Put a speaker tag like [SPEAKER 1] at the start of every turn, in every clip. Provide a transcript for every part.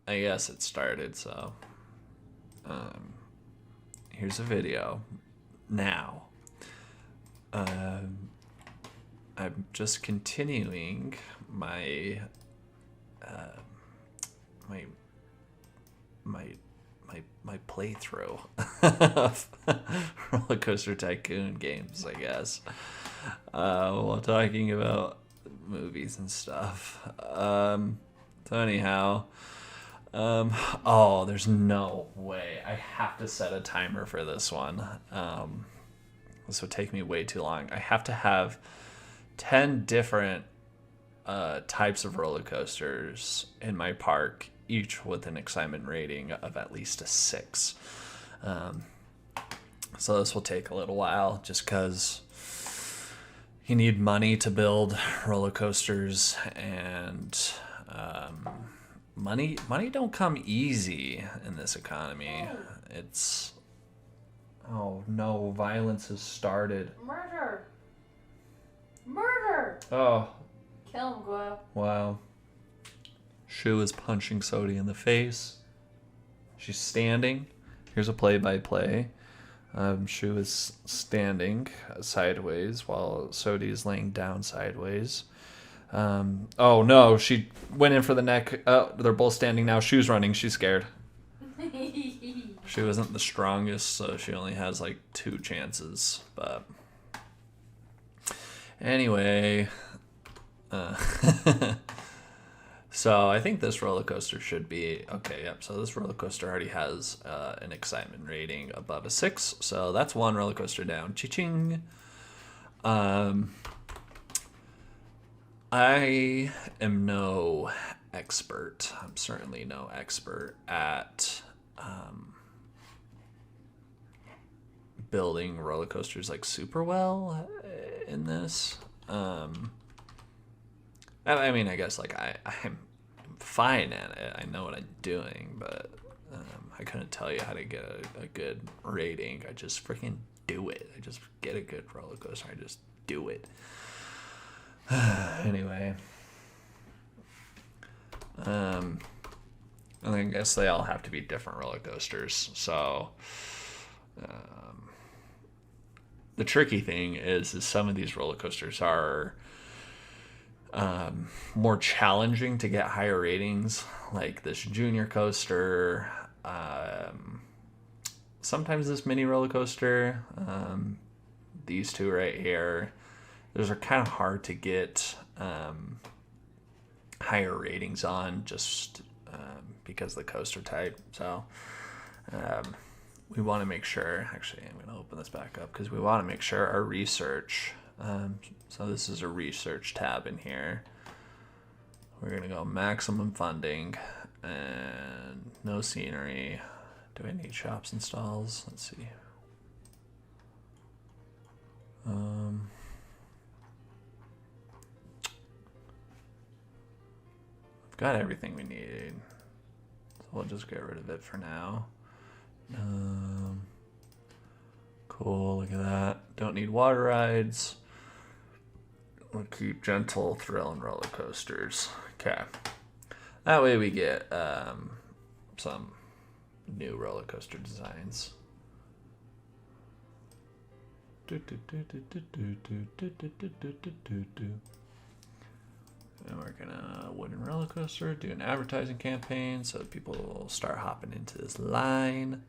[SPEAKER 1] I guess it started, so here's a video now. I'm just continuing my my my my playthrough of Roller Coaster Tycoon games, I guess. While talking about movies and stuff. So anyhow, oh, there's no way. I have to set a timer for this one. This would take me way too long. I have to have 10 different types of roller coasters in my park, each with an excitement rating of at least a 6. So this will take a little while just because you need money to build roller coasters, and money don't come easy in this economy. It's, oh no, violence has started.
[SPEAKER 2] Murder! Murder!
[SPEAKER 1] Oh,
[SPEAKER 2] Kill him, Goyle.
[SPEAKER 1] wow. Shu is punching Sodi in the face. She's standing. Here's a play-by-play. Shu is standing sideways while Sodi is laying down sideways. Oh no, she went in for the neck. Oh, they're both standing now. Shu's running. She's scared. Shu isn't the strongest, so she only has like 2 chances. But anyway, so I think this roller coaster should be okay. Yep. So this roller coaster already has an excitement rating above a 6. So that's one roller coaster down. Cha-ching. I am no expert. I'm certainly no expert at building roller coasters like super well in this. I mean, I guess like I'm fine at it. I know what I'm doing, but I couldn't tell you how to get a good rating. I just freaking do it. I just get a good roller coaster. I just do it. Anyway, I guess they all have to be different roller coasters. So the tricky thing is some of these roller coasters are more challenging to get higher ratings, like this junior coaster. Sometimes this mini roller coaster. These two right here. Those are kind of hard to get higher ratings on, just because of the coaster type. So we want to make sure, actually I'm going to open this back up because we want to make sure our research, so this is a research tab in here. We're going to go maximum funding and no scenery. Do I need shops and stalls? Let's see. Got everything we need, so we'll just get rid of it for now. Cool, look at that. Don't need water rides. We'll keep gentle thrill and roller coasters. Okay, that way we get some new roller coaster designs. And we're gonna wooden roller coaster, do an advertising campaign so people will start hopping into this line.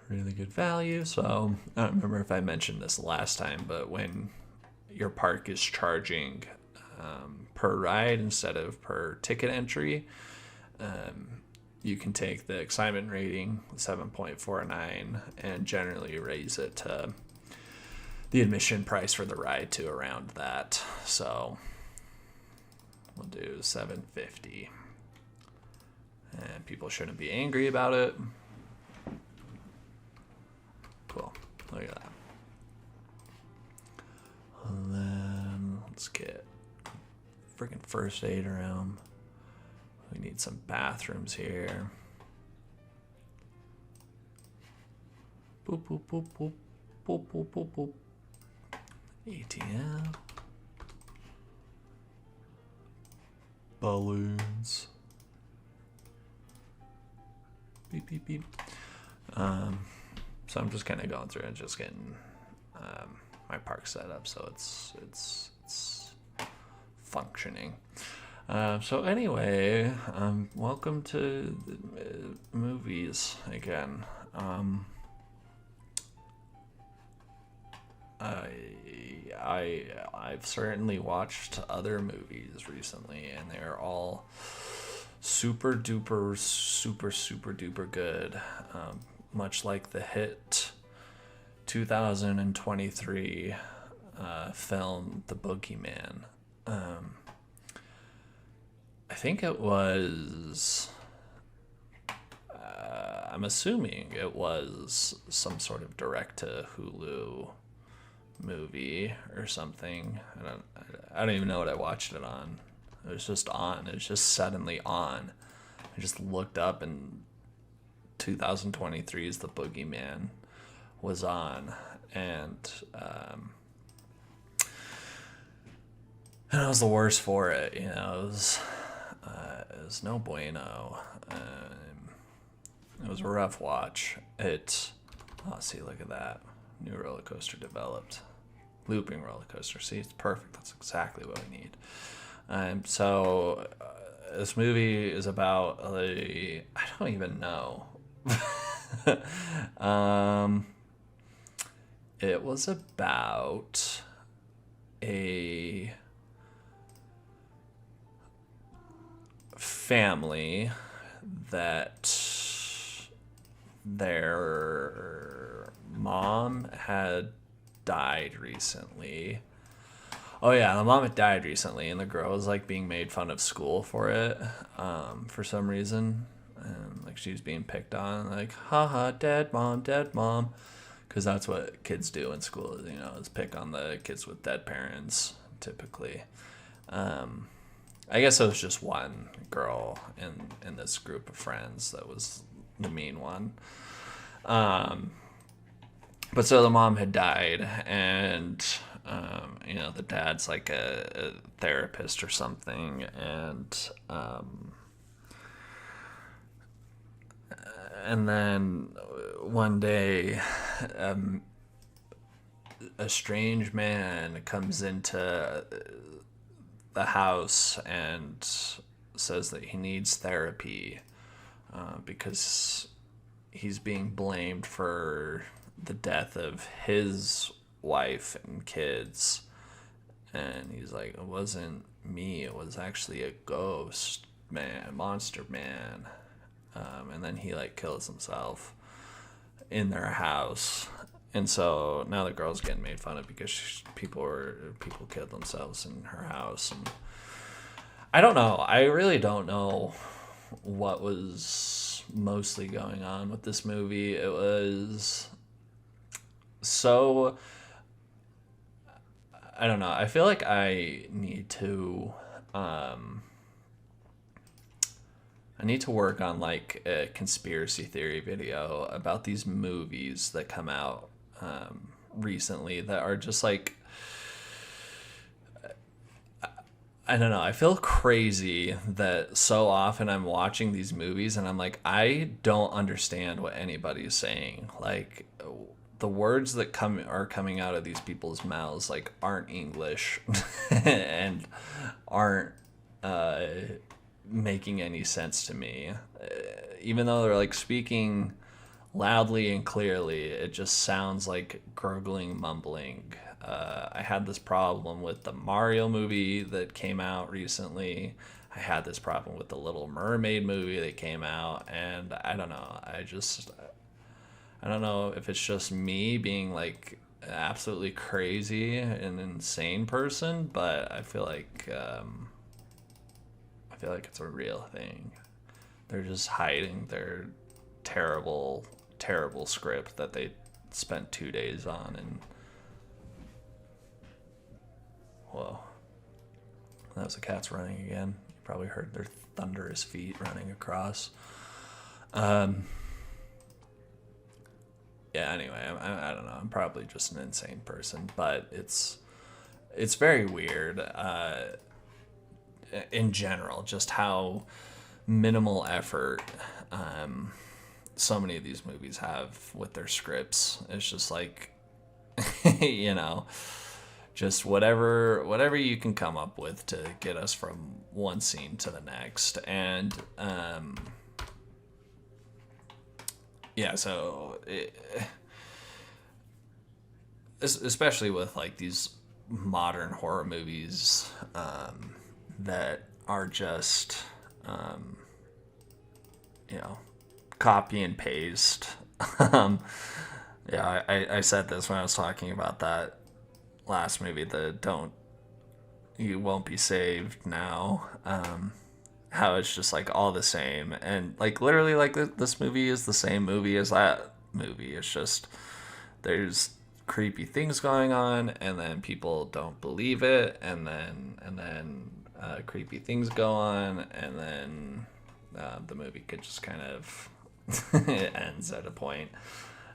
[SPEAKER 1] Really good value. So I don't remember if I mentioned this last time, but when your park is charging per ride instead of per ticket entry, you can take the excitement rating 7.49 and generally raise it to the admission price for the ride to around that. So we'll do $7.50, and people shouldn't be angry about it. Cool, look at that. And then let's get freaking first aid room. We need some bathrooms here. Boop boop boop boop boop boop boop boop. ATM. Balloons. Beep, beep, beep. So I'm just kind of going through and just getting my park set up so it's functioning. So anyway, welcome to the movies again. I've certainly watched other movies recently, and they're all super duper good. Much like the hit 2023 film The Bogeyman. I think it was, I'm assuming it was some sort of direct to Hulu movie or something. I don't even know what I watched it on. It was just on. It was just suddenly on. I just looked up and 2023's The Boogeyman was on, and I was the worst for it. It was no bueno. It was a rough watch. See, look at that. New roller coaster developed. Looping roller coaster. See, it's perfect. That's exactly what we need. So this movie is about I don't even know. It was about a family that their mom had died recently. Oh yeah, the mom had died recently, and the girl was like being made fun of school for it, for some reason. Like she was being picked on, like, haha, dead mom, because that's what kids do in school, is pick on the kids with dead parents, typically. I guess it was just one girl in this group of friends that was the mean one. But so the mom had died, and the dad's like a therapist or something, and then one day a strange man comes into the house and says that he needs therapy because he's being blamed for the death of his wife and kids, and he's like, it wasn't me, it was actually a ghost man, monster man. And then he like kills himself in their house, and so now the girl's getting made fun of because people killed themselves in her house. And I don't know, I really don't know what was mostly going on with this movie. It was so, I don't know, I feel like I need to work on like a conspiracy theory video about these movies that come out recently that are just like, I don't know, I feel crazy that so often I'm watching these movies and I'm like, I don't understand what anybody's saying. Like, the words that are coming out of these people's mouths like aren't English and aren't making any sense to me. Even though they're like speaking loudly and clearly, it just sounds like gurgling, mumbling. I had this problem with the Mario movie that came out recently. I had this problem with the Little Mermaid movie that came out, and I don't know. I don't know if it's just me being like an absolutely crazy and insane person, but I feel like it's a real thing. They're just hiding their terrible script that they spent 2 days on. And whoa, that was the cats running again. You probably heard their thunderous feet running across. Yeah, anyway, I don't know. I'm probably just an insane person, but it's very weird in general, just how minimal effort so many of these movies have with their scripts. It's just like, you know, just whatever you can come up with to get us from one scene to the next. And yeah, so especially with like these modern horror movies that are just you know, copy and paste. Yeah, I said this when I was talking about that last movie, the Don't You Won't Be Saved Now. How it's just like all the same, and like literally like this movie is the same movie as that movie. It's just there's creepy things going on, and then people don't believe it, and then creepy things go on, and then the movie could just kind of it ends at a point.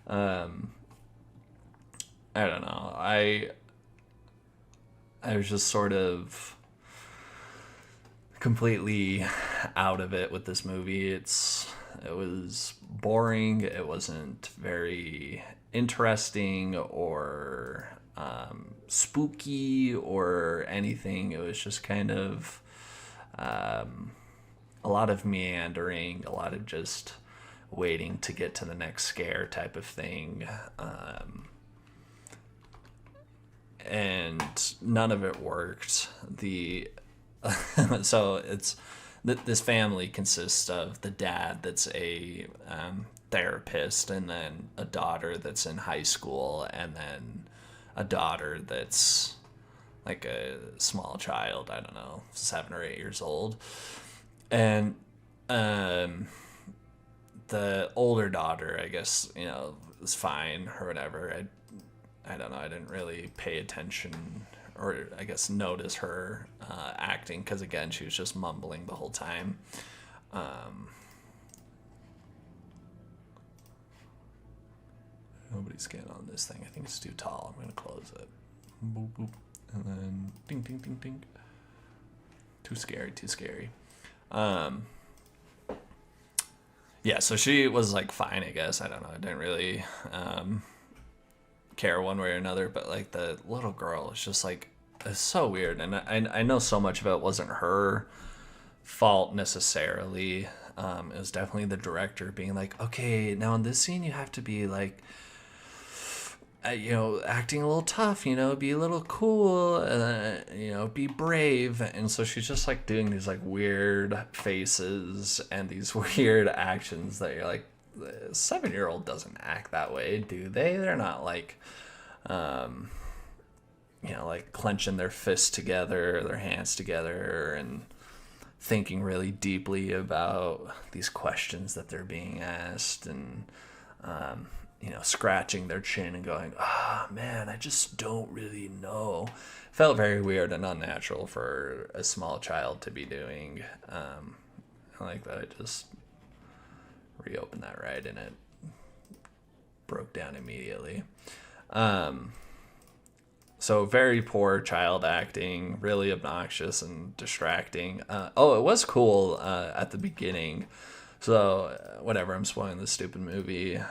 [SPEAKER 1] I don't know. I was just sort of completely out of it with this movie. It was boring. It wasn't very interesting or spooky or anything. It was just kind of a lot of meandering, a lot of just waiting to get to the next scare type of thing. And none of it worked. So it's this family consists of the dad that's a therapist, and then a daughter that's in high school, and then a daughter that's like a small child, I don't know, 7 or 8 years old. And the older daughter, I guess, you know, is fine or whatever. I don't know, I didn't really pay attention or I guess notice her acting, because again, she was just mumbling the whole time. Nobody's getting on this thing. I think it's too tall. I'm going to close it. Boop, boop. And then ding, ding, ding, ding. Too scary. Yeah, so she was like fine, I guess. I don't know. I didn't really care one way or another, but like the little girl is just like, it's so weird. And I know so much of it wasn't her fault necessarily. It was definitely the director being like, okay, now in this scene you have to be like, you know, acting a little tough, you know, be a little cool, you know, be brave. And so she's just like doing these like weird faces and these weird actions that you're like, the 7-year-old doesn't act that way, do they? They're not like, you know, like clenching their fists together, their hands together, and thinking really deeply about these questions that they're being asked, and you know, scratching their chin and going, "Ah, man, I just don't really know." Felt very weird and unnatural for a small child to be doing. I like that. I just reopened that right, and it broke down immediately. So very poor child acting, really obnoxious and distracting. It was cool at the beginning. So whatever, I'm spoiling this stupid movie.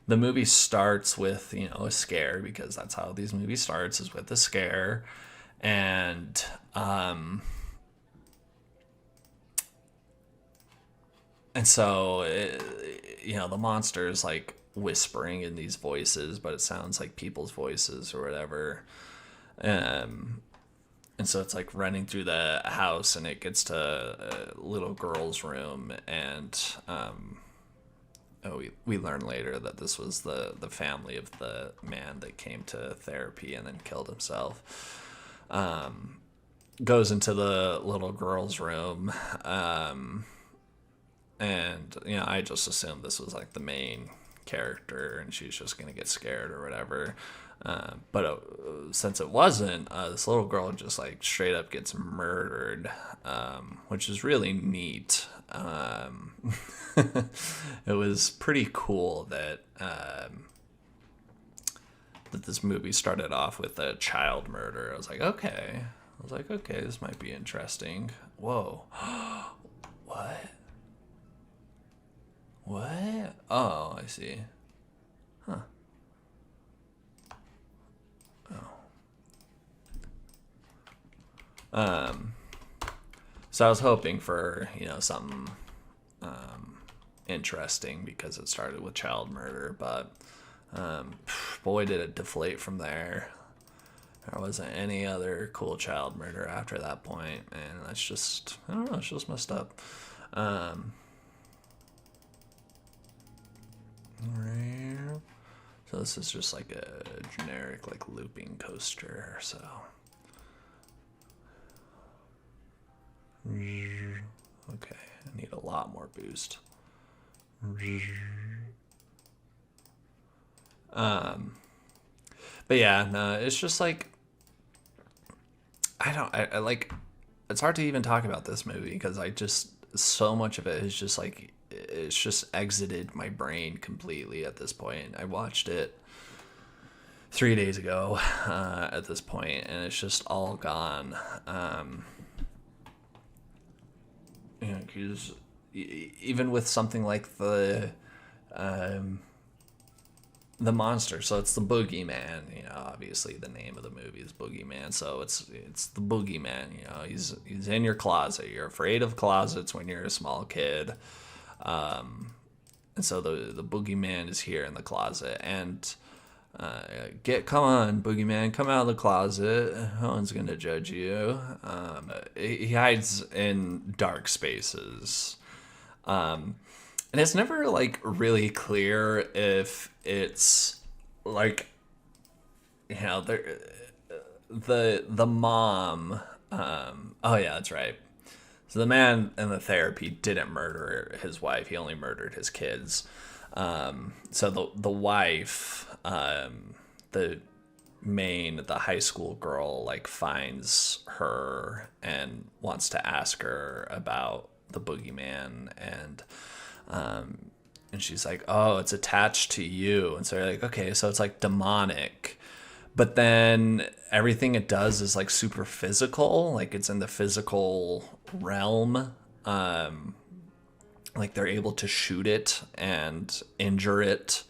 [SPEAKER 1] The movie starts with, you know, a scare, because that's how these movies starts, is with a scare. And so you know, the monster is like whispering in these voices, but it sounds like people's voices or whatever. And so it's like running through the house, and it gets to a little girl's room, and we learn later that this was the family of the man that came to therapy and then killed himself. Goes into the little girl's room, and you know, I just assumed this was like the main character and she's just gonna get scared or whatever. But since it wasn't, this little girl just like straight up gets murdered, which is really neat. It was pretty cool that that this movie started off with a child murder. I was like, okay, this might be interesting. Whoa. What? What? Oh, I see. Huh. Um, so I was hoping for, something interesting because it started with child murder, but boy, did it deflate from there. There wasn't any other cool child murder after that point, and that's just, I don't know, it's just messed up. So this is just like a generic like looping coaster, so. Okay, I need a lot more boost. But yeah, no, it's just like I like it's hard to even talk about this movie because I just so much of it is just like it's just exited my brain completely at this point. I watched it 3 days ago at this point, and it's just all gone. Because even with something like the monster, so it's the Boogeyman. Obviously the name of the movie is Boogeyman, so it's the Boogeyman. He's in your closet. You're afraid of closets when you're a small kid, and so the Boogeyman is here in the closet. And come on, Boogeyman, come out of the closet. No one's gonna judge you. He hides in dark spaces. And it's never like really clear if it's like the mom. Oh yeah, that's right. So the man in the therapy didn't murder his wife. He only murdered his kids. So the wife, the high school girl, like finds her and wants to ask her about the Boogeyman, and she's like, oh, it's attached to you. And so you're like, okay, so it's like demonic. But then everything it does is like super physical, like it's in the physical realm. Like they're able to shoot it and injure it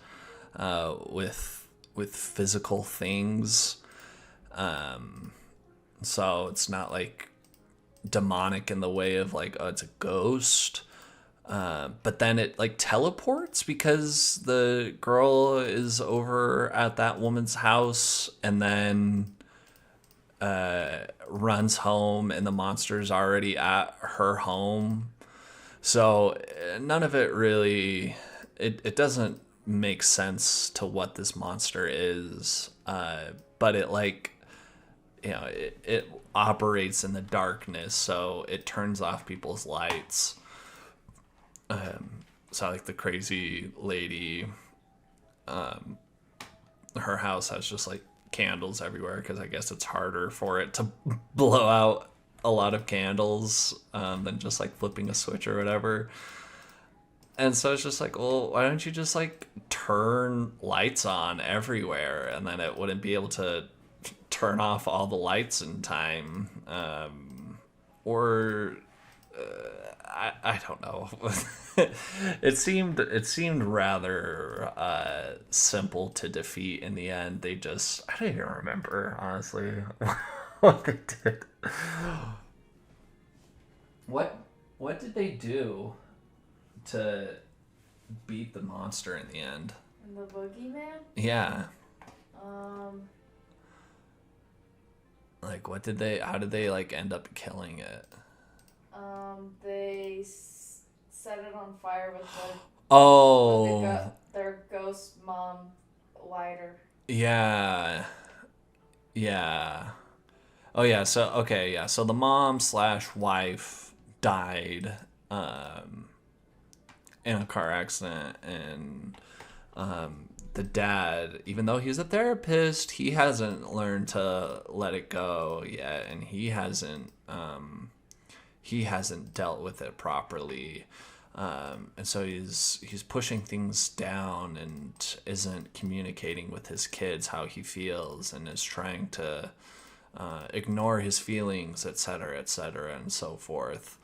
[SPEAKER 1] with physical things. So it's not like demonic in the way of like, oh, it's a ghost. But then it like teleports because the girl is over at that woman's house and then runs home and the monster's already at her home. So none of it really, it doesn't make sense to what this monster is. But it like, it operates in the darkness, so it turns off people's lights. So like the crazy lady, her house has just like candles everywhere because I guess it's harder for it to blow out a lot of candles than just like flipping a switch or whatever. And so it's just like, well, why don't you just like turn lights on everywhere, and then it wouldn't be able to turn off all the lights in time, or I don't know. It seemed rather simple to defeat in the end. I don't even remember honestly what they did. What did they do to beat the monster in the end?
[SPEAKER 2] And the Boogeyman?
[SPEAKER 1] Yeah. Like how did they like end up killing it?
[SPEAKER 2] They set it on fire with their ghost mom lighter.
[SPEAKER 1] Yeah. Yeah. Oh yeah, so okay, yeah. So the mom / wife died in a car accident, and the dad, even though he's a therapist, he hasn't learned to let it go yet, and he hasn't dealt with it properly. And so he's pushing things down and isn't communicating with his kids how he feels, and is trying to ignore his feelings, etc., and so forth.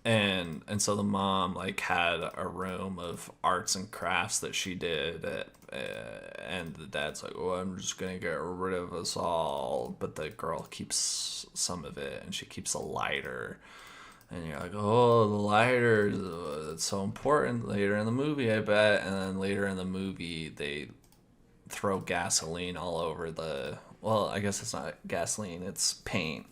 [SPEAKER 1] and so the mom like had a room of arts and crafts that she did and the dad's like, oh, I'm just gonna get rid of us all, but the girl keeps some of it, and she keeps a lighter, and you're like, oh, the lighter, it's so important later in the movie, I bet. And then later in the movie they throw gasoline all over well, I guess it's not gasoline, it's paint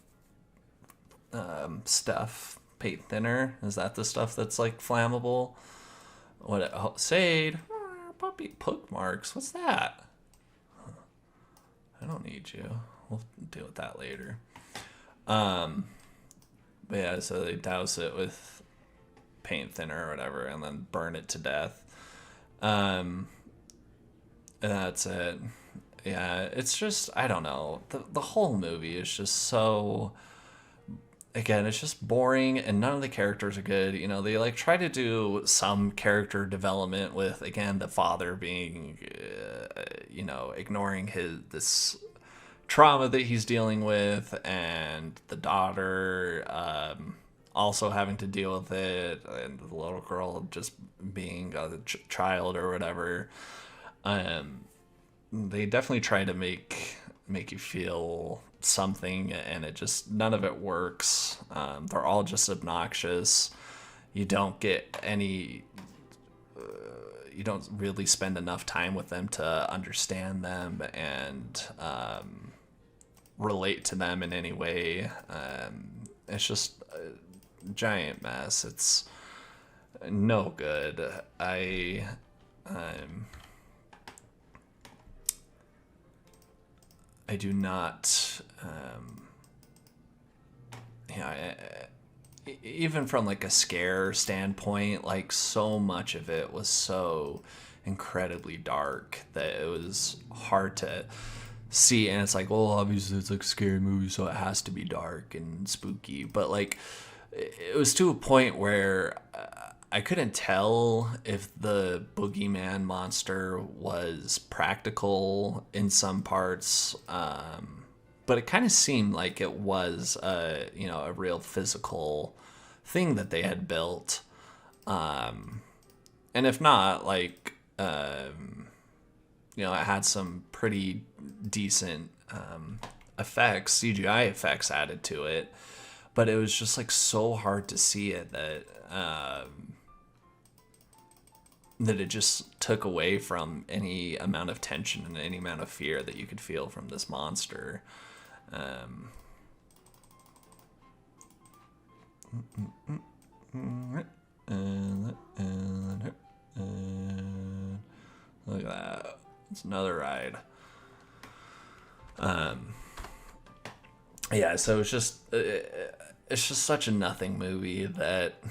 [SPEAKER 1] stuff. Paint thinner, is that the stuff that's like flammable? Sade, puppy poke marks, what's that? I don't need you, we'll deal with that later. But yeah, so they douse it with paint thinner or whatever and then burn it to death. And that's it. Yeah, it's just, I don't know, the whole movie is just so, again, it's just boring, and none of the characters are good. You know, they like try to do some character development with, again, the father being, ignoring this trauma that he's dealing with, and the daughter also having to deal with it, and the little girl just being a child or whatever. They definitely try to make you feel something, and it just, none of it works. They're all just obnoxious. You don't get any you don't really spend enough time with them to understand them and relate to them in any way. It's just a giant mess. It's no good. I do not, even from like a scare standpoint, like so much of it was so incredibly dark that it was hard to see. And it's like, well, obviously it's like a scary movie, so it has to be dark and spooky. But like, it was to a point where I couldn't tell if the Boogeyman monster was practical in some parts, but it kind of seemed like it was a real physical thing that they had built, and if not, like it had some pretty decent effects, CGI effects added to it, but it was just like so hard to see it that it just took away from any amount of tension and any amount of fear that you could feel from this monster. Look at that. It's another ride. Yeah, so it's just such a nothing movie that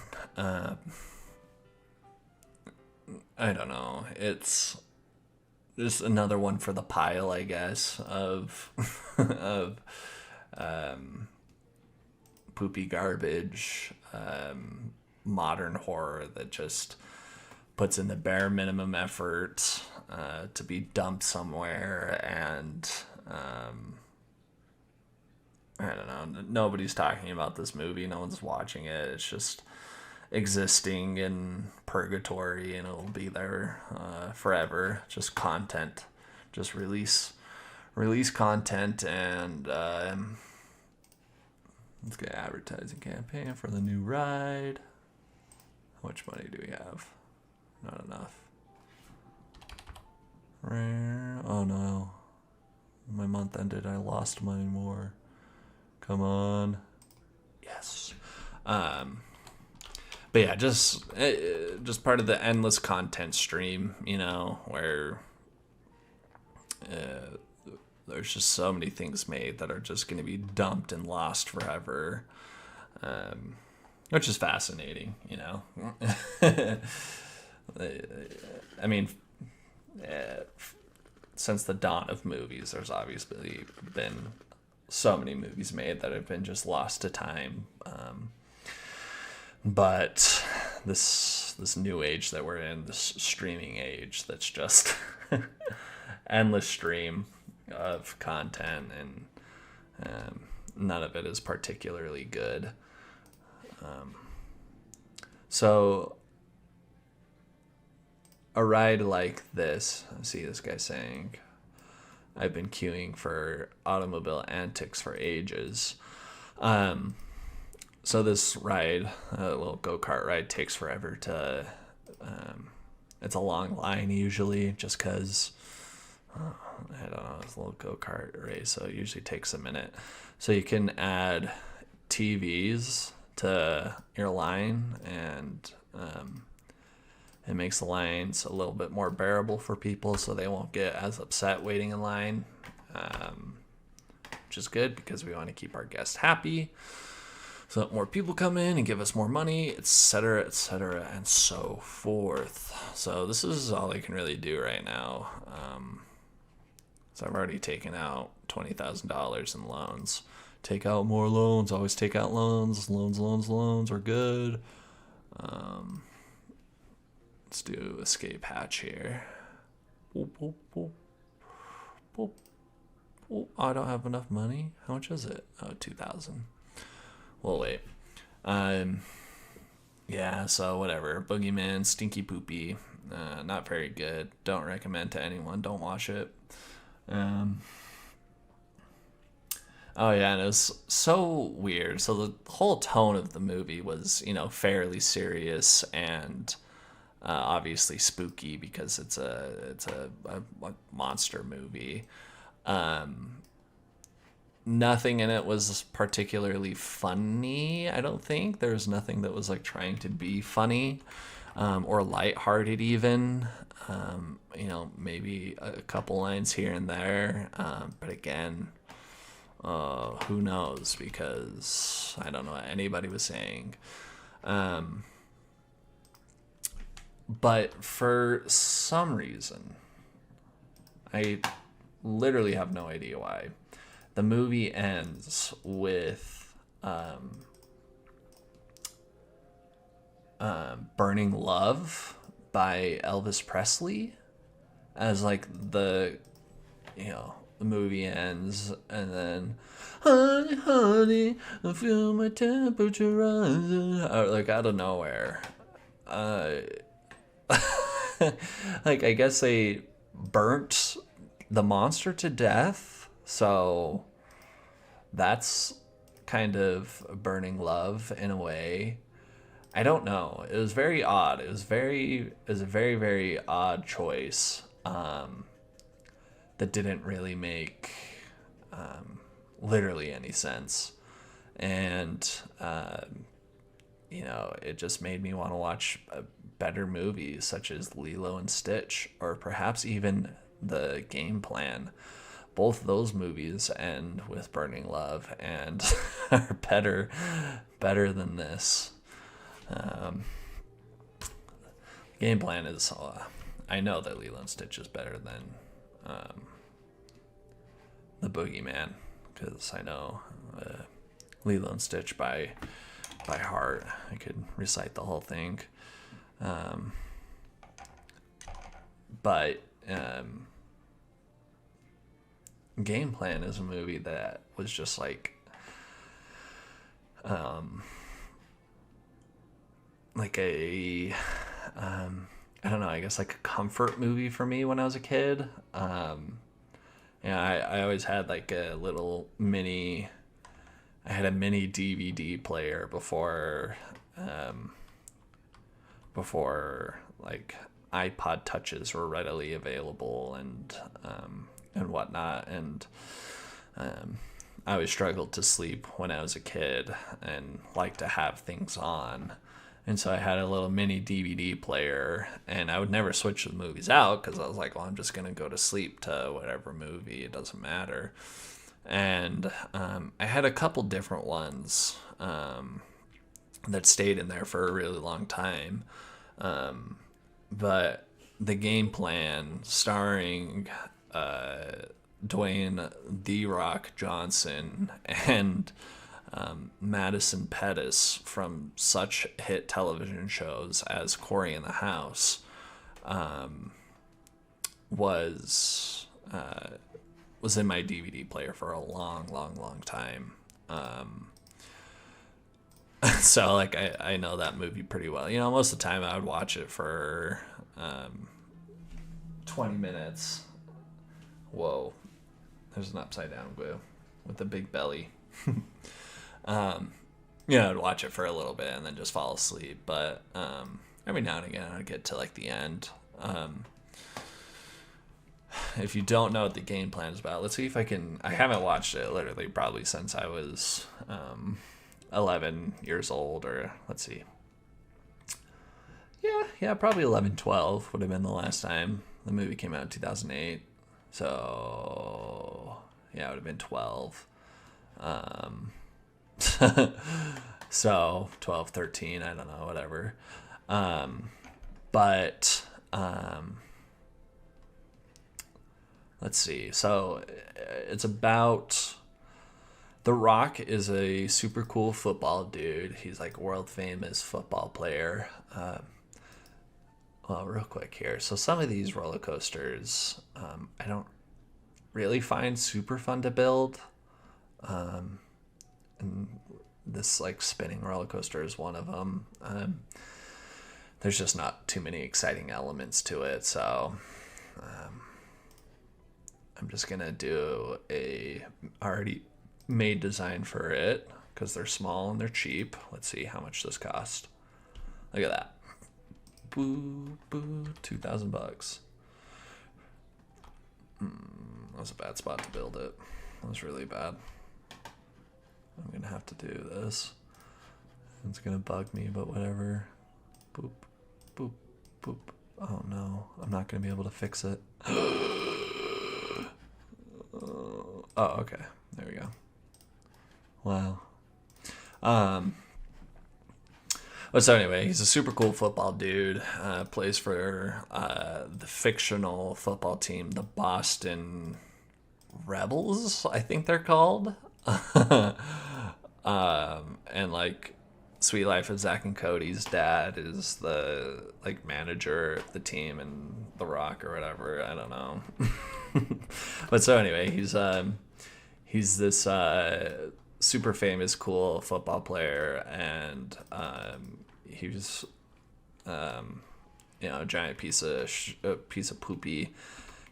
[SPEAKER 1] I don't know. It's just another one for the pile, I guess, of of poopy garbage, modern horror that just puts in the bare minimum effort to be dumped somewhere, and I don't know. Nobody's talking about this movie. No one's watching it. It's just existing in purgatory, and it'll be there forever. Just content. Just release content, and let's get an advertising campaign for the new ride. How much money do we have? Not enough. Oh no. My month ended. I lost money more. Come on. Yes. But yeah, just part of the endless content stream, where there's just so many things made that are just going to be dumped and lost forever, which is fascinating, I mean, since the dawn of movies, there's obviously been so many movies made that have been just lost to time. But this new age that we're in, this streaming age, that's just endless stream of content, and none of it is particularly good. So a ride like this, I see this guy saying, I've been queuing for automobile antics for ages. So this ride, a little go-kart ride, takes forever to... it's a long line usually, just because... I don't know, it's a little go-kart race, so it usually takes a minute. So you can add TVs to your line, and it makes the lines a little bit more bearable for people, so they won't get as upset waiting in line, which is good because we want to keep our guests happy, so that more people come in and give us more money, etc., and so forth. So this is all I can really do right now. So I've already taken out $20,000 in loans. Take out more loans. Always take out loans. Loans are good. Let's do escape hatch here. Boop, boop, boop. Boop. Oh, I don't have enough money. How much is it? Oh, 2,000. Well, wait. Yeah, so whatever. Bogeyman, stinky poopy. Not very good. Don't recommend to anyone. Don't watch it. Oh yeah, and it was so weird. So the whole tone of the movie was, fairly serious and obviously spooky because it's a monster movie. Nothing in it was particularly funny. I don't think there was nothing that was like trying to be funny or lighthearted even. Maybe a couple lines here and there, but again, who knows, because I don't know what anybody was saying. But for some reason, I literally have no idea why, the movie ends with Burning Love by Elvis Presley as like the movie ends, and then honey, honey, I feel my temperature rising, like out of nowhere. Like I guess they burnt the monster to death, so that's kind of burning love in a way. I don't know. It was very odd. It was a very, very odd choice that didn't really make literally any sense. And, it just made me want to watch better movies such as Lilo and Stitch, or perhaps even The Game Plan. Both those movies end with burning love and are better than this. Game Plan is I know that Lilo and Stitch is better than the Bogeyman, because I know Lilo and Stitch by heart. I could recite the whole thing. But Game Plan is a movie that was just like a I don't know, I guess like a comfort movie for me when I was a kid. I always had like a little mini DVD player before like iPod touches were readily available and whatnot, and I always struggled to sleep when I was a kid and liked to have things on. And so I had a little mini DVD player, and I would never switch the movies out because I was like, well, I'm just going to go to sleep to whatever movie. It doesn't matter. And I had a couple different ones that stayed in there for a really long time. But The Game Plan, starring Dwayne "The Rock" Johnson and Madison Pettis from such hit television shows as Cory in the House, was in my DVD player for a long time. So like I know that movie pretty well. You know, most of the time I would watch it for 20 minutes. Whoa, there's an upside down glue with a big belly. I'd watch it for a little bit and then just fall asleep. But every now and again I'd get to like the end. If you don't know what the game plan is about, let's see if I can. I haven't watched it literally probably since I was 11 years old, or let's see. Yeah, probably 11, 12 would have been the last time. The movie came out in 2008. So, yeah, it would have been 12. So, 12, 13, I don't know, whatever. But let's see. So, it's about... The Rock is a super cool football dude. He's like a world famous football player. Well, real quick here. So some of these roller coasters, I don't really find super fun to build. And this like spinning roller coaster is one of them. There's just not too many exciting elements to it. So I'm just going to do a already made design for it because they're small and they're cheap. Let's see how much this cost. Look at that. Boo, $2,000. That was a bad spot to build it. That was really bad. I'm gonna have to do this. It's gonna bug me, but whatever. Boop, boop, boop. Oh no, I'm not gonna be able to fix it. Oh, okay. There we go. Wow. But so anyway, he's a super cool football dude. Plays for the fictional football team, the Boston Rebels, I think they're called. And like Sweet Life of Zach and Cody's dad is the like manager of the team and The Rock or whatever. I don't know. But so anyway, he's this super famous, cool football player, and he was, a giant piece of poopy,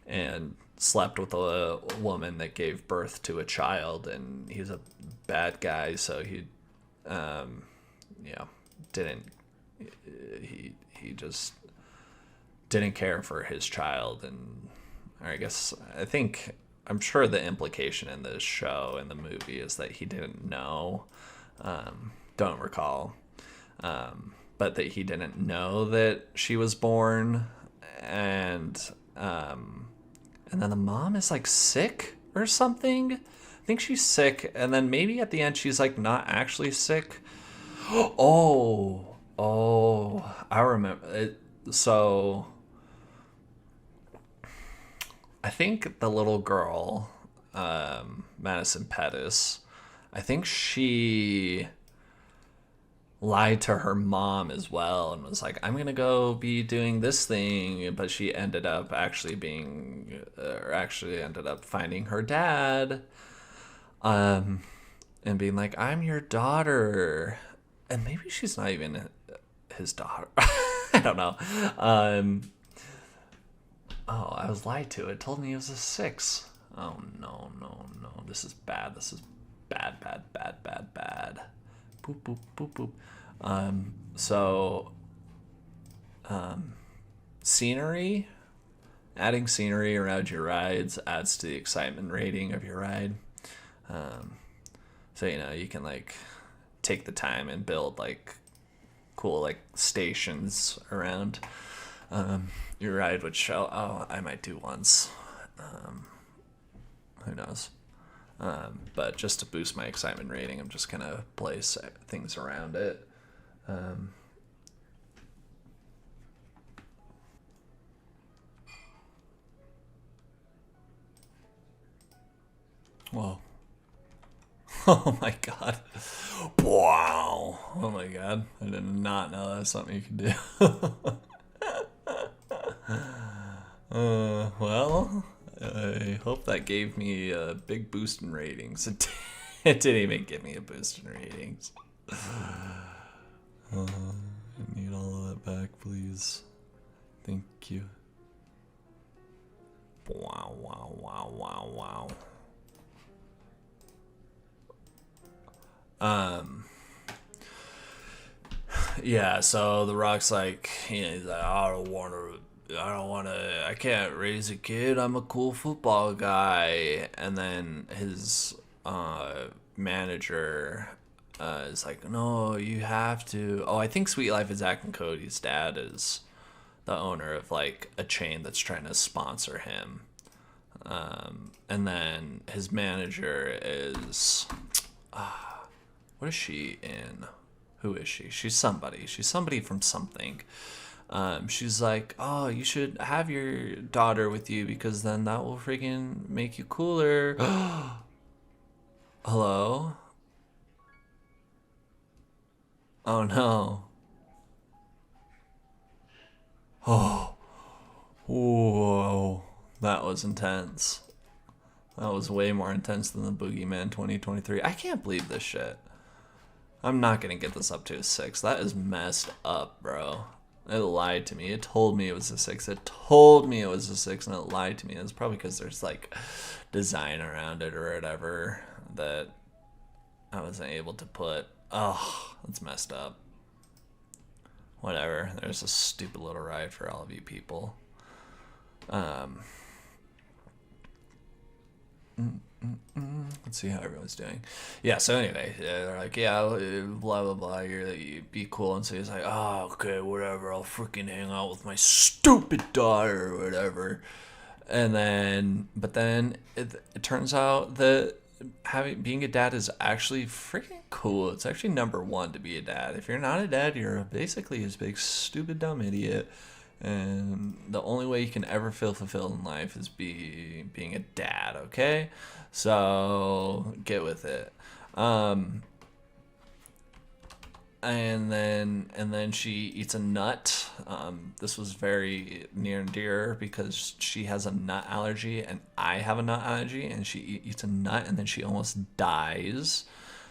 [SPEAKER 1] and slept with a woman that gave birth to a child, and he's a bad guy, so he, didn't he just didn't care for his child, and I'm sure the implication in this show, in the movie, is that he didn't know, don't recall, but that he didn't know that she was born, and then the mom is like sick or something. I think she's sick, and then maybe at the end she's like not actually sick. I remember it. So I think the little girl, Madison Pettis, I think she lied to her mom as well and was like, I'm going to go be doing this thing. But she ended up actually ended up finding her dad, and being like, I'm your daughter. And maybe she's not even his daughter. I don't know. I was lied to. It told me he was a 6. Oh, no. This is bad. This is bad. Boop, boop, boop, boop. Scenery. Adding scenery around your rides adds to the excitement rating of your ride. So, you can, like, take the time and build, like, cool, like, stations around your ride, which I might do once. Who knows? But just to boost my excitement rating, I'm just gonna place things around it. Whoa. Oh my god. Wow. Oh my god. I did not know that's something you could do. Well, I hope that gave me a big boost in ratings. It didn't even give me a boost in ratings. I need all of that back, please. Thank you. Wow, wow, wow, wow, wow. Yeah, so The Rock's like, he's like, I can't raise a kid. I'm a cool football guy. And then his manager is like, no, you have to. Oh, I think Sweet Life of Zack and Cody's dad is the owner of like a chain that's trying to sponsor him. And then his manager is, what is she in? Who is she? She's somebody. She's somebody from something. She's like, oh, you should have your daughter with you because then that will freaking make you cooler. Hello? Oh no. Oh. Whoa. That was intense. That was way more intense than the Bogeyman 2023. I can't believe this shit. I'm not gonna get this up to a 6. That is messed up, bro. It lied to me. It told me it was a 6. It told me it was a 6, and it lied to me. It's probably because there's like design around it or whatever that I wasn't able to put. Oh, that's messed up. Whatever. There's a stupid little ride for all of you people. Let's see how everyone's doing. Yeah, so anyway, they're like, yeah, blah, blah, blah, you be cool. And so he's like, oh, okay, whatever. I'll freaking hang out with my stupid daughter or whatever. And then, but then it turns out that being a dad is actually freaking cool. It's actually number one to be a dad. If you're not a dad, you're basically this big, stupid, dumb idiot. And the only way you can ever feel fulfilled in life is being a dad, okay? So get with it. And then she eats a nut. This was very near and dear because she has a nut allergy and I have a nut allergy, and she eats a nut and then she almost dies.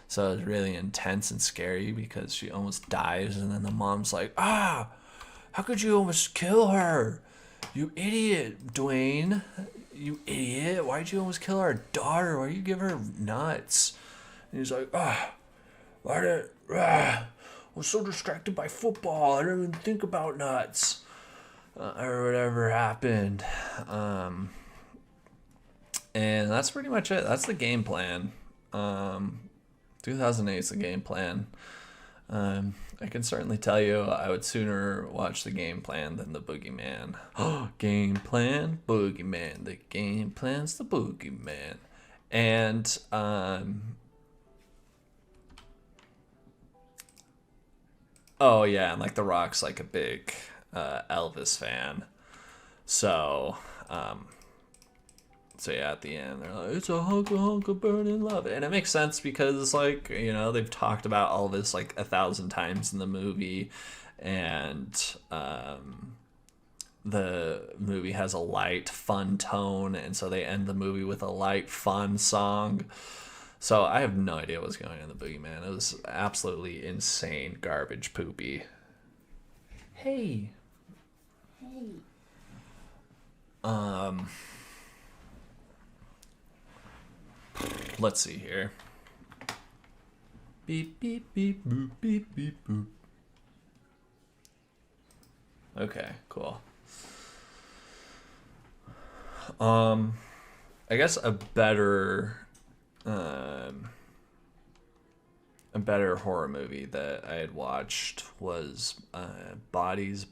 [SPEAKER 1] So it's really intense and scary because she almost dies, and then the mom's like, how could you almost kill her? You idiot, Dwayne. You idiot. Why'd you almost kill our daughter? Why'd you give her nuts? And he's like, why did... I was so distracted by football. I didn't even think about nuts. Or whatever happened. And that's pretty much it. That's the game plan. 2008 is the game plan. I can certainly tell you I would sooner watch the game plan than the Boogeyman. Game plan, Boogeyman. The game plan's the Boogeyman. And, oh yeah, and like The Rock's like a big Elvis fan. So, so yeah, at the end they're like, it's a hunk of burning love, and it makes sense because like, you know, they've talked about Elvis like 1,000 times in the movie, and the movie has a light, fun tone, and so they end the movie with a light, fun song. So I have no idea what's going on in the Boogeyman. It was absolutely insane, garbage, poopy. Hey. Let's see here. Beep, beep, beep, boop, beep, beep, boop. Okay, cool. I guess a better horror movie that I had watched was Bodies.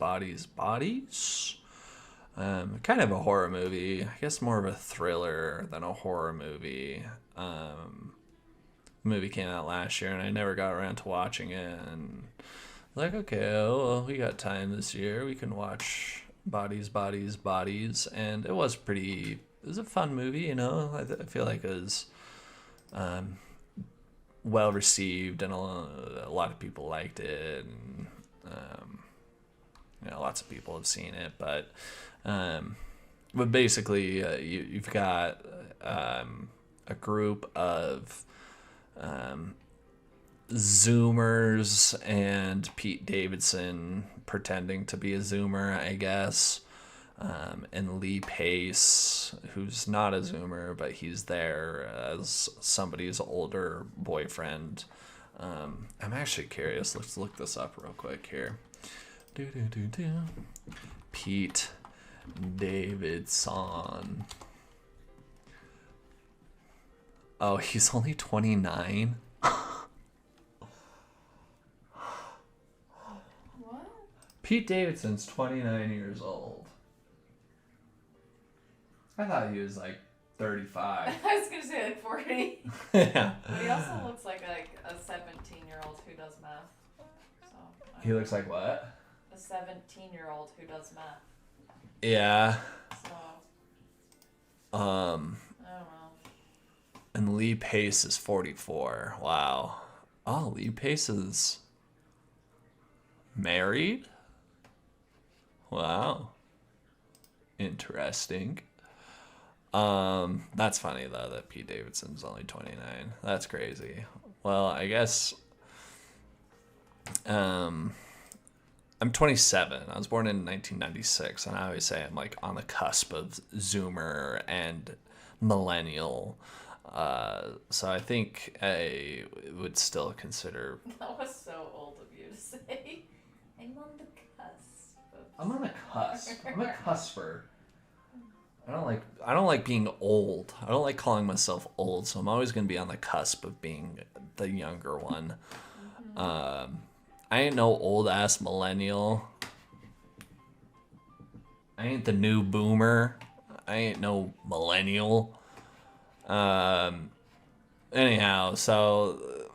[SPEAKER 1] Kind of a horror movie. I guess more of a thriller than a horror movie. The movie came out last year and I never got around to watching it. And like, okay, well, we got time this year. We can watch Bodies. And it was a fun movie, you know. I feel like it was well received and a lot of people liked it. And, you know, lots of people have seen it, but basically, you've got a group of Zoomers and Pete Davidson pretending to be a Zoomer, I guess. And Lee Pace, who's not a Zoomer, but he's there as somebody's older boyfriend. I'm actually curious. Let's look this up real quick here. Pete Davidson. Oh, he's only 29.
[SPEAKER 2] What?
[SPEAKER 1] Pete Davidson's 29 years old. I thought he was like 35.
[SPEAKER 2] I was gonna say like 40.
[SPEAKER 1] Yeah.
[SPEAKER 2] But he also looks like a 17-year-old who does math. So
[SPEAKER 1] He looks like what?
[SPEAKER 2] a 17-year-old who does math.
[SPEAKER 1] Yeah.
[SPEAKER 2] So
[SPEAKER 1] Um,
[SPEAKER 2] I don't know.
[SPEAKER 1] and Lee Pace is 44. Wow. Oh, Lee Pace is married? Wow. Interesting. That's funny though that Pete Davidson's only 29. That's crazy. Well, I guess I'm 27. I was born in 1996, and I always say I'm like on the cusp of Zoomer and millennial. So I think I would still consider.
[SPEAKER 2] That was so old of you to say. I'm on the cusp.
[SPEAKER 1] I'm on the cusp. I'm a cusper. I don't like being old. I don't like calling myself old, so I'm always gonna be on the cusp of being the younger one. I ain't no old ass millennial. I ain't the new boomer. I ain't no millennial. Anyhow, so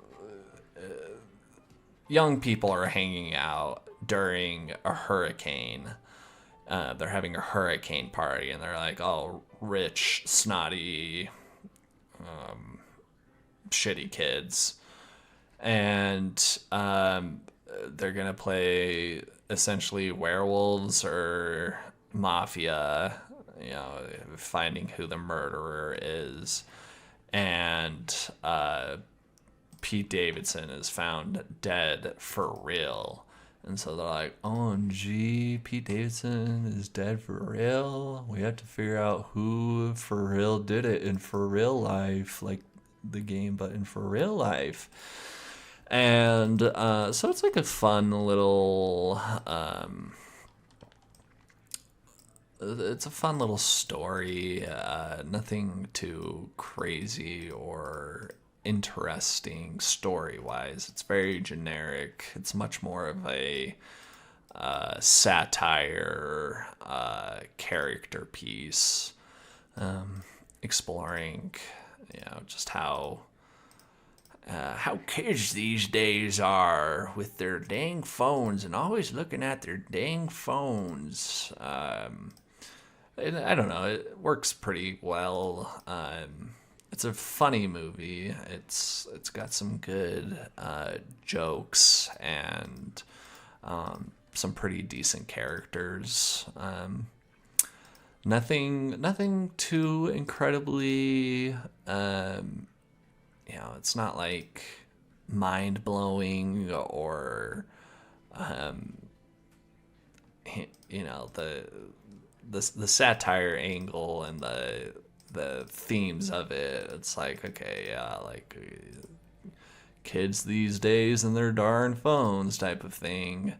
[SPEAKER 1] young people are hanging out during a hurricane. They're having a hurricane party, and they're like, oh, rich, snotty, shitty kids. And they're going to play essentially werewolves or mafia, finding who the murderer is. And Pete Davidson is found dead for real. And so they're like, OMG, Pete Davidson is dead for real. We have to figure out who for real did it in for real life, like the game, but in for real life. And so it's like a fun little, it's a fun little story. Nothing too crazy or interesting story-wise. It's very generic. It's much more of a satire character piece, exploring, just how kids these days are with their dang phones and always looking at their dang phones. I don't know. It works pretty well. It's a funny movie. It's got some good jokes and some pretty decent characters. Nothing too incredibly. It's not like mind blowing or the satire angle and the themes of it. It's like, okay, yeah, like kids these days and their darn phones type of thing,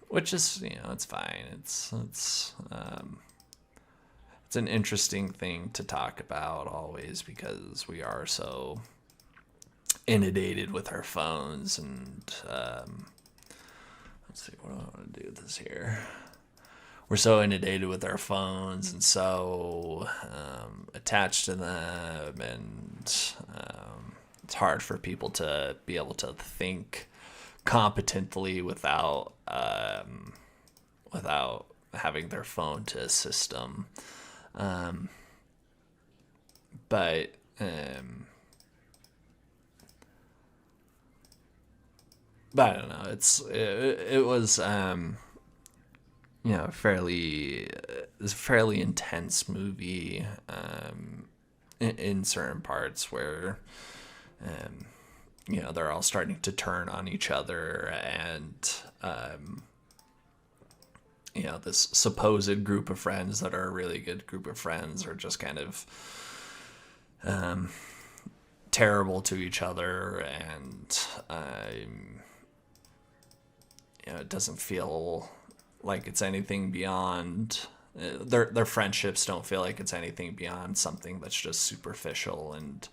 [SPEAKER 1] which is, it's fine. It's an interesting thing to talk about always, because we are so inundated with our phones. And let's see what I want to do with this here. We're so inundated with our phones and so attached to them, and it's hard for people to be able to think competently without having their phone to assist them. But I don't know. It was it's a fairly intense movie in certain parts where they're all starting to turn on each other, and this supposed group of friends that are a really good group of friends are just kind of terrible to each other, and it doesn't feel like it's anything beyond their friendships don't feel like it's anything beyond something that's just superficial, and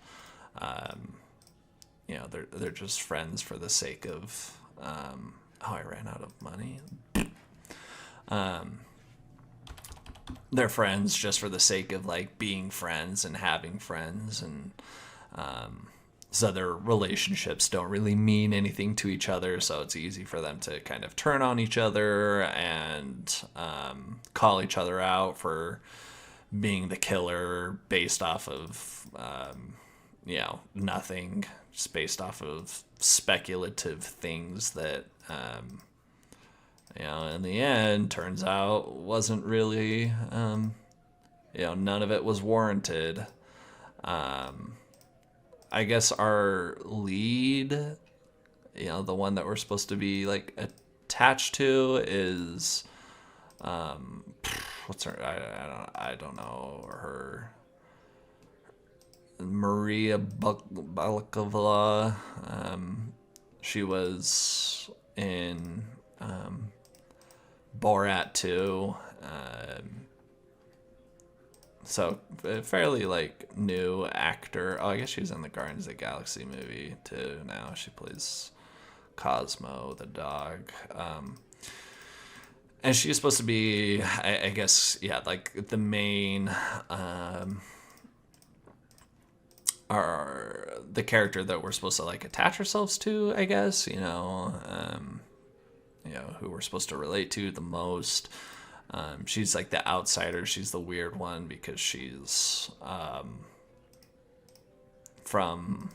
[SPEAKER 1] they're just friends for the sake of I ran out of money. They're friends just for the sake of like being friends and having friends, and so their relationships don't really mean anything to each other, so it's easy for them to kind of turn on each other and call each other out for being the killer based off of nothing, just based off of speculative things that in the end turns out wasn't really none of it was warranted. I guess our lead, the one that we're supposed to be like attached to is what's her, I don't know her, Maria Balakova. She was in Borat 2. So a fairly like new actor. Oh, I guess she's in the Guardians of the Galaxy movie too now. She plays Cosmo the dog. And she's supposed to be, I guess, like the main the character that we're supposed to like attach ourselves to, I guess, who we're supposed to relate to the most. She's like the outsider. She's the weird one because she's from,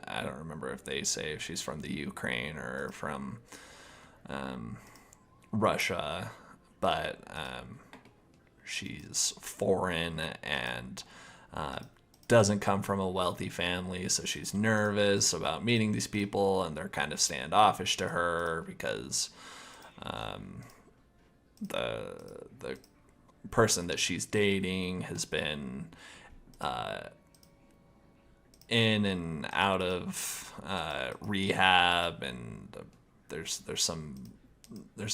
[SPEAKER 1] I don't remember if they say if she's from the Ukraine or from Russia, but she's foreign and doesn't come from a wealthy family, so she's nervous about meeting these people, and they're kind of standoffish to her because the person that she's dating has been in and out of rehab, and there's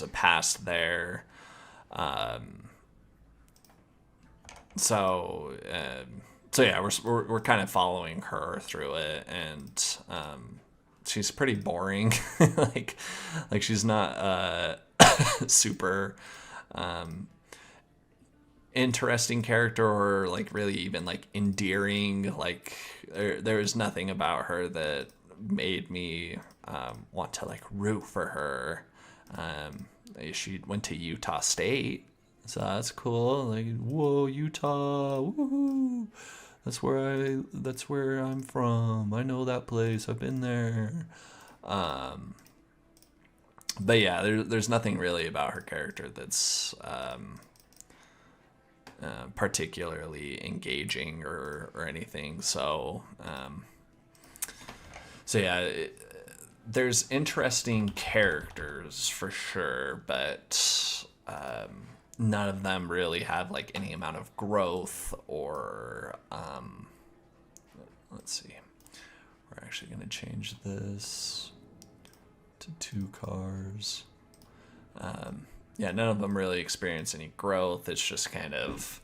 [SPEAKER 1] a past there. So yeah, we're kind of following her through it, and she's pretty boring. like she's not super interesting character, or like really even like endearing. Like there's nothing about her that made me want to like root for her. She went to Utah State, so that's cool. Like, whoa, Utah, woohoo! That's where I'm from. I know that place. I've been there. But yeah, there's nothing really about her character that's particularly engaging or anything. So yeah, there's interesting characters for sure, but none of them really have like any amount of growth or let's see. We're actually going to change this to 2 cars. None of them really experience any growth. It's just kind of,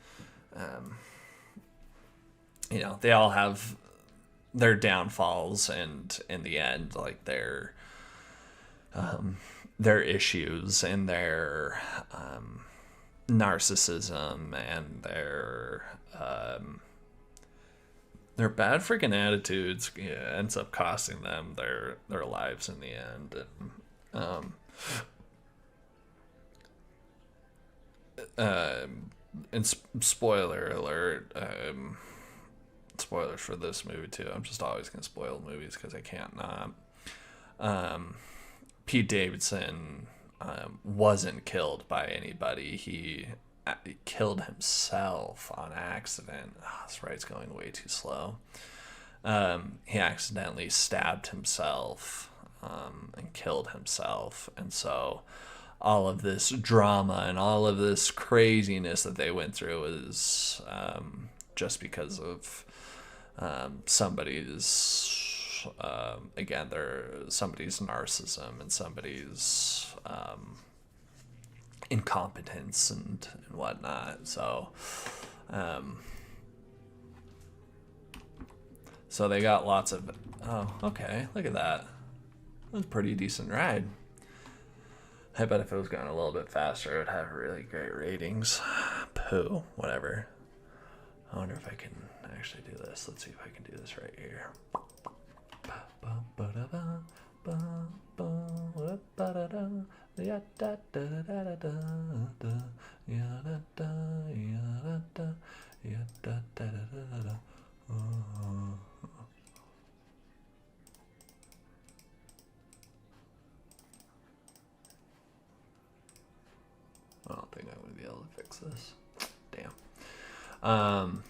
[SPEAKER 1] they all have their downfalls, and in the end, like their issues and their narcissism and their bad freaking attitudes ends up costing them their lives in the end. And spoiler alert, spoilers for this movie too. I'm just always gonna spoil movies because I can't not. Pete Davidson wasn't killed by anybody. He killed himself on accident. Oh, this ride's going way too slow. he accidentally stabbed himself and killed himself. And so all of this drama and all of this craziness that they went through is just because of somebody's somebody's narcissism and somebody's incompetence and whatnot. So so they got lots of, oh, okay, look at that. That was a pretty decent ride. I bet if it was going a little bit faster, it would have really great ratings. Pooh, whatever. I wonder if I can actually do this. Let's see if I can do this right here. I don't think I'm going to be able to fix this. Damn.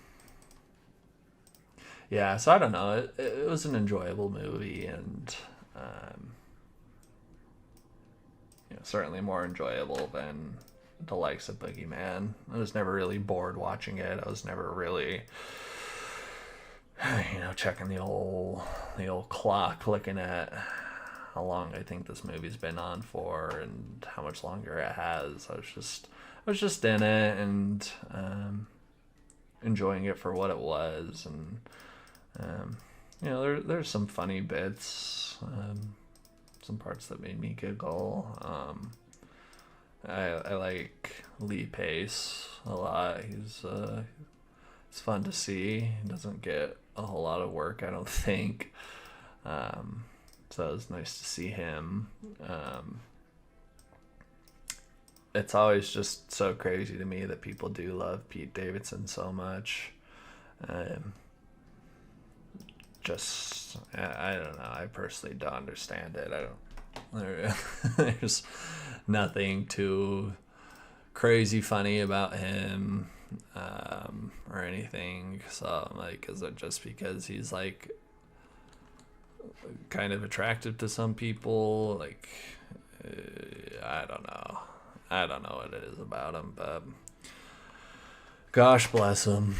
[SPEAKER 1] Yeah, so I don't know. It was an enjoyable movie, and certainly more enjoyable than the likes of Bogeyman. I was never really bored watching it. I was never really, checking the old clock, looking at how long I think this movie's been on for and how much longer it has. I was just in it and enjoying it for what it was, and there's some funny bits, some parts that made me giggle. I like Lee Pace a lot. He's fun to see. He doesn't get a whole lot of work, I don't think. So it was nice to see him. It's always just so crazy to me that people do love Pete Davidson so much. I don't know. I personally don't understand it. There's nothing too crazy funny about him or anything. So I'm like, is it just because he's like kind of attractive to some people? Like, I don't know. I don't know what it is about him, but gosh bless him.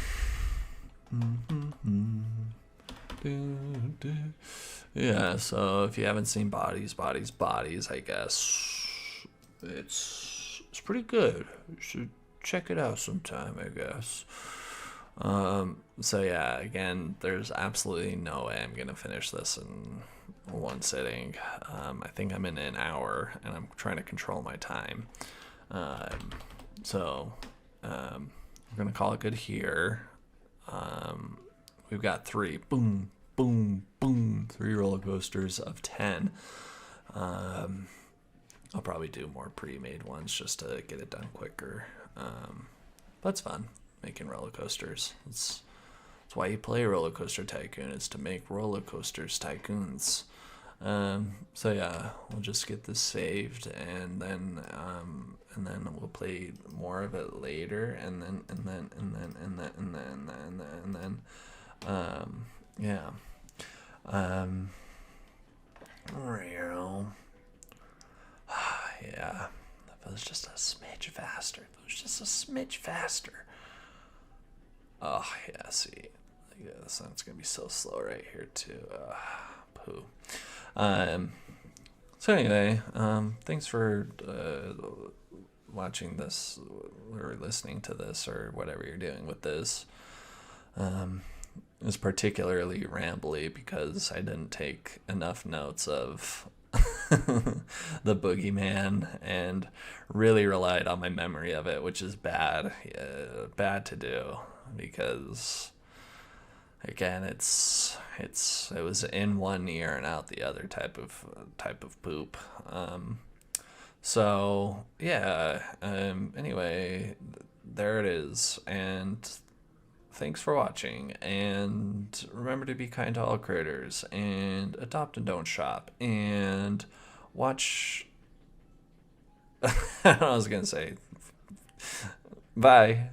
[SPEAKER 1] Yeah, so if you haven't seen Bodies, I guess it's pretty good. You should check it out sometime, I guess. So yeah, again, there's absolutely no way I'm gonna finish this in one sitting. I think I'm in an hour, and I'm trying to control my time. So we're gonna call it good here. We've got 3 boom, boom, boom, 3 roller coasters of 10. I'll probably do more pre-made ones just to get it done quicker. But it's fun making roller coasters. It's why you play Roller Coaster Tycoon, is to make roller coasters tycoons. So yeah, we'll just get this saved, and then we'll play more of it later, and then yeah. Yeah, if it was just a smidge faster. Oh yeah, see, yeah, the sound's gonna be so slow right here too. Poo. So anyway, thanks for watching this or listening to this or whatever you're doing with this. It was particularly rambly because I didn't take enough notes of the Boogeyman and really relied on my memory of it, which is bad to do, because again, it was in one ear and out the other type of poop. So yeah, anyway, there it is, and thanks for watching, and remember to be kind to all critters, and adopt and don't shop, and watch. I was gonna say bye.